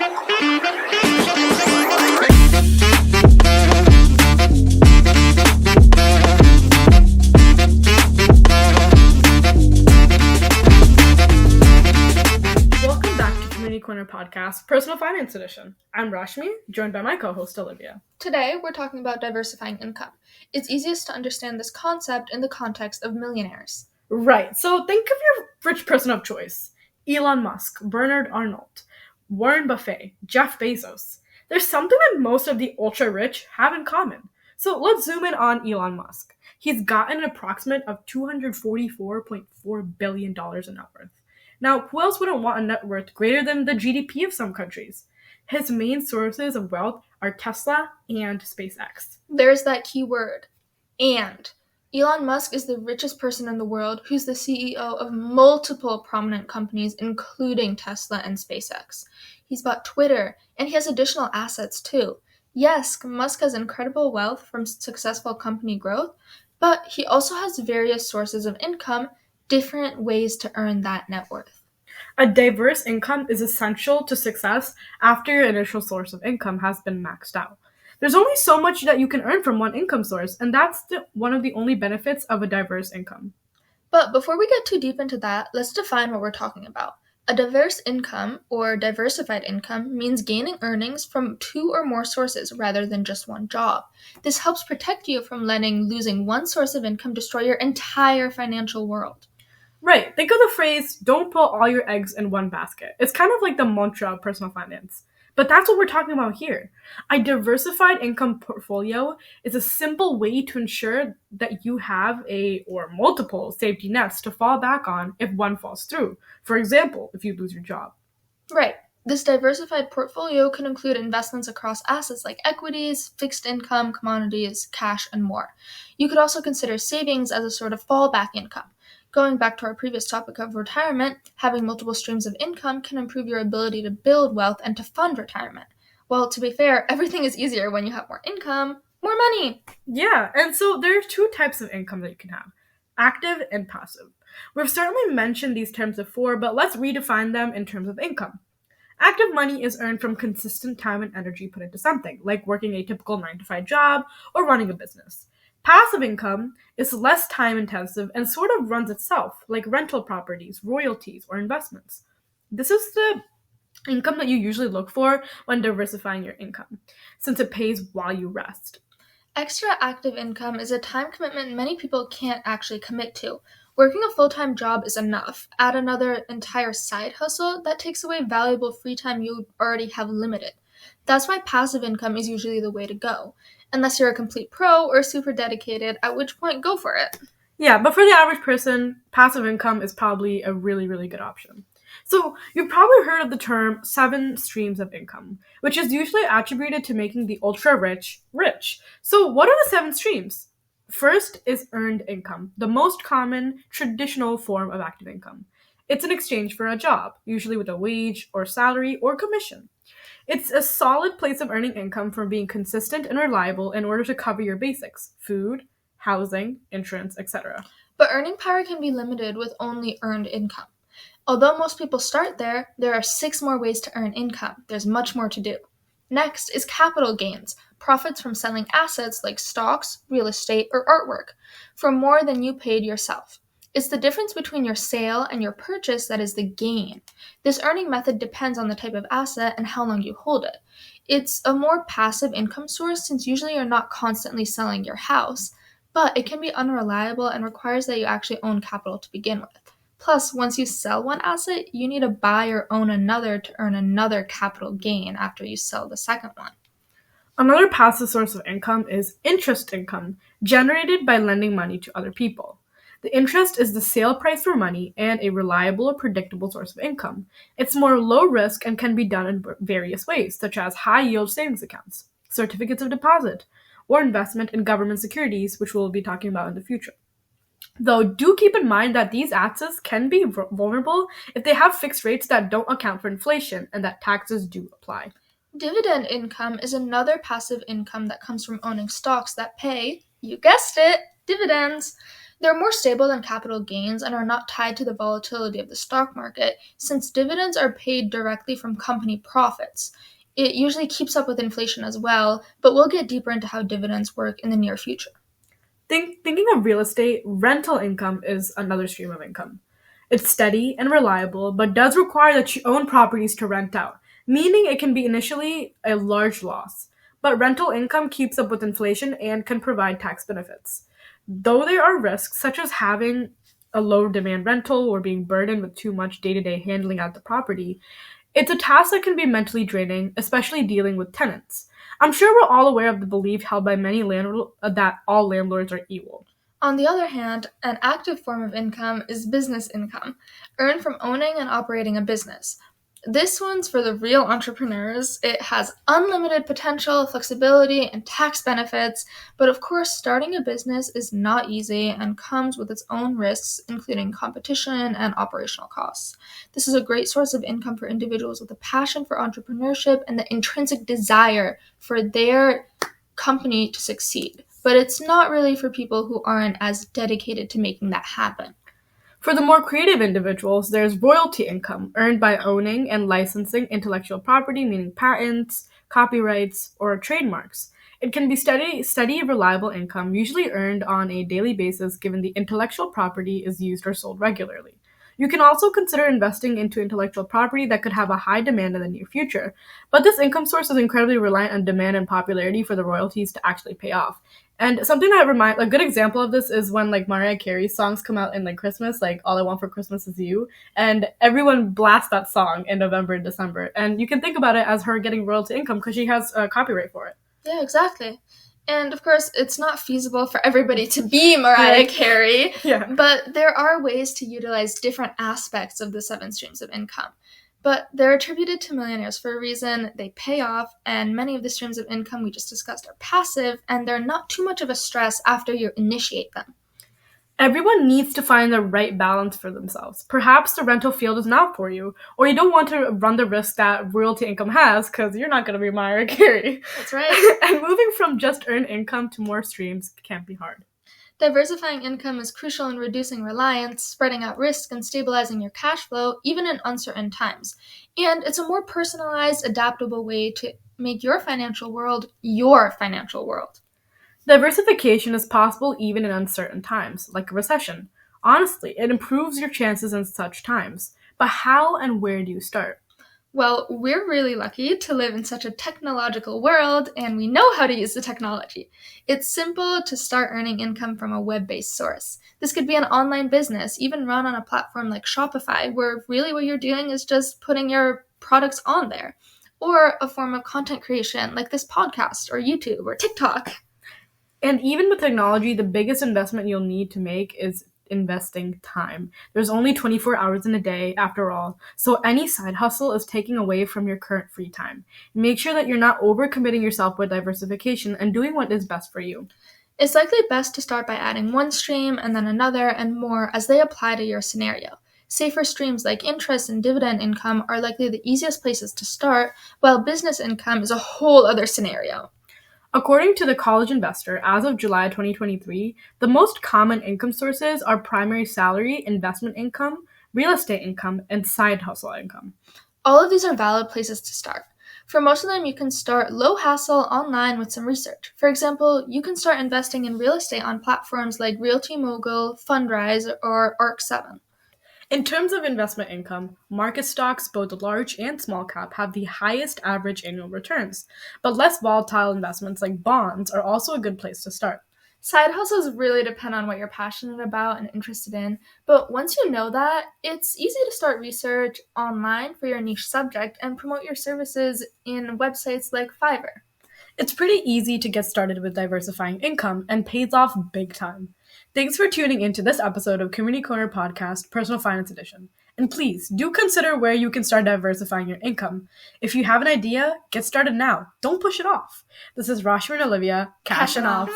Corner Podcast, Personal Finance Edition. I'm Rashmi, joined by my co-host Olivia. Today, we're talking about diversifying income. It's easiest to understand this concept in the context of millionaires. Right, so think of your rich person of choice. Elon Musk, Bernard Arnault, Warren Buffett, Jeff Bezos. There's something that most of the ultra-rich have in common. So let's zoom in on Elon Musk. He's gotten an approximate of $244.4 billion in net worth. Now, who else wouldn't want a net worth greater than the GDP of some countries? His main sources of wealth are Tesla and SpaceX. There's that key word, and. Elon Musk is the richest person in the world who's the CEO of multiple prominent companies, including Tesla and SpaceX. He's bought Twitter, and he has additional assets too. Yes, Musk has incredible wealth from successful company growth, but he also has various sources of income, different ways to earn that net worth. A diverse income is essential to success after your initial source of income has been maxed out. There's only so much that you can earn from one income source, and that's one of the only benefits of a diverse income. But before we get too deep into that, let's define what we're talking about. A diverse income, or diversified income, means gaining earnings from two or more sources rather than just one job. This helps protect you from letting losing one source of income destroy your entire financial world. Right. Think of the phrase, don't put all your eggs in one basket. It's kind of like the mantra of personal finance. But that's what we're talking about here. A diversified income portfolio is a simple way to ensure that you have or multiple safety nets to fall back on if one falls through. For example, if you lose your job. Right. This diversified portfolio can include investments across assets like equities, fixed income, commodities, cash, and more. You could also consider savings as a sort of fallback income. Going back to our previous topic of retirement, having multiple streams of income can improve your ability to build wealth and to fund retirement. Well, to be fair, everything is easier when you have more income, more money. Yeah, and so there are two types of income that you can have, active and passive. We've certainly mentioned these terms before, but let's redefine them in terms of income. Active money is earned from consistent time and energy put into something, like working a typical 9-to-5 job or running a business. Passive income is less time-intensive and sort of runs itself, like rental properties, royalties, or investments. This is the income that you usually look for when diversifying your income, since it pays while you rest. Extra active income is a time commitment many people can't actually commit to. Working a full-time job is enough. Add another entire side hustle, that takes away valuable free time you already have limited. That's why passive income is usually the way to go. Unless you're a complete pro or super dedicated, at which point go for it. Yeah, but for the average person, passive income is probably a really, really good option. So you've probably heard of the term 7 streams of income, which is usually attributed to making the ultra-rich rich. So what are the 7 streams? First is earned income, the most common traditional form of active income. It's in exchange for a job, usually with a wage or salary or commission. It's a solid place of earning income from being consistent and reliable in order to cover your basics, food, housing, insurance, etc. But earning power can be limited with only earned income. Although most people start there are 6 more ways to earn income. There's much more to do. Next is capital gains, profits from selling assets like stocks, real estate, or artwork, for more than you paid yourself. It's the difference between your sale and your purchase that is the gain. This earning method depends on the type of asset and how long you hold it. It's a more passive income source since usually you're not constantly selling your house, but it can be unreliable and requires that you actually own capital to begin with. Plus, once you sell one asset, you need to buy or own another to earn another capital gain after you sell the second one. Another passive source of income is interest income, generated by lending money to other people. The interest is the sale price for money and a reliable or predictable source of income. It's more low risk and can be done in various ways, such as high-yield savings accounts, certificates of deposit, or investment in government securities, which we'll be talking about in the future. Though do keep in mind that these assets can be vulnerable if they have fixed rates that don't account for inflation and that taxes do apply. Dividend income is another passive income that comes from owning stocks that pay, you guessed it, dividends. They're more stable than capital gains and are not tied to the volatility of the stock market, since dividends are paid directly from company profits. It usually keeps up with inflation as well, but we'll get deeper into how dividends work in the near future. Thinking of real estate, rental income is another stream of income. It's steady and reliable, but does require that you own properties to rent out, meaning it can be initially a large loss. But rental income keeps up with inflation and can provide tax benefits. Though there are risks, such as having a low demand rental or being burdened with too much day to day handling at the property, it's a task that can be mentally draining, especially dealing with tenants. I'm sure we're all aware of the belief held by many landlords that all landlords are evil. On the other hand, an active form of income is business income, earned from owning and operating a business. This one's for the real entrepreneurs. It has unlimited potential, flexibility, and tax benefits, but of course, starting a business is not easy and comes with its own risks, including competition and operational costs. This is a great source of income for individuals with a passion for entrepreneurship and the intrinsic desire for their company to succeed, but it's not really for people who aren't as dedicated to making that happen. For the more creative individuals, there's royalty income earned by owning and licensing intellectual property, meaning patents, copyrights, or trademarks. It can be steady, reliable income, usually earned on a daily basis given the intellectual property is used or sold regularly. You can also consider investing into intellectual property that could have a high demand in the near future, but this income source is incredibly reliant on demand and popularity for the royalties to actually pay off. And something that a good example of this is when like Mariah Carey's songs come out in like Christmas, like All I Want for Christmas Is You, and everyone blasts that song in November and December. And you can think about it as her getting royalty income because she has a copyright for it. Yeah, exactly. And of course, it's not feasible for everybody to be Mariah Carey, Yeah. but there are ways to utilize different aspects of the 7 streams of income. But they're attributed to millionaires for a reason, they pay off, and many of the streams of income we just discussed are passive, and they're not too much of a stress after you initiate them. Everyone needs to find the right balance for themselves. Perhaps the rental field is not for you, or you don't want to run the risk that royalty income has because you're not going to be Mariah Carey. That's right. And moving from just earned income to more streams can be hard. Diversifying income is crucial in reducing reliance, spreading out risk, and stabilizing your cash flow, even in uncertain times. And it's a more personalized, adaptable way to make your financial world your financial world. Diversification is possible even in uncertain times, like a recession. Honestly, it improves your chances in such times. But how and where do you start? Well, we're really lucky to live in such a technological world, and we know how to use the technology. It's simple to start earning income from a web-based source. This could be an online business, even run on a platform like Shopify, where really what you're doing is just putting your products on there. Or a form of content creation like this podcast or YouTube or TikTok. And even with technology, the biggest investment you'll need to make is investing time. There's only 24 hours in a day, after all, so any side hustle is taking away from your current free time. Make sure that you're not overcommitting yourself with diversification and doing what is best for you. It's likely best to start by adding one stream and then another and more as they apply to your scenario. Safer streams like interest and dividend income are likely the easiest places to start, while business income is a whole other scenario. According to the College Investor, as of July 2023, the most common income sources are primary salary, investment income, real estate income, and side hustle income. All of these are valid places to start. For most of them, you can start low hassle online with some research. For example, you can start investing in real estate on platforms like Realty Mogul, Fundrise, or ARC7. In terms of investment income, market stocks, both large and small cap, have the highest average annual returns, but less volatile investments like bonds are also a good place to start. Side hustles really depend on what you're passionate about and interested in, but once you know that, it's easy to start research online for your niche subject and promote your services in websites like Fiverr. It's pretty easy to get started with diversifying income and pays off big time. Thanks for tuning into this episode of Community Corner Podcast, Personal Finance Edition. And please, do consider where you can start diversifying your income. If you have an idea, get started now. Don't push it off. This is Rashmi and Olivia, cashing off.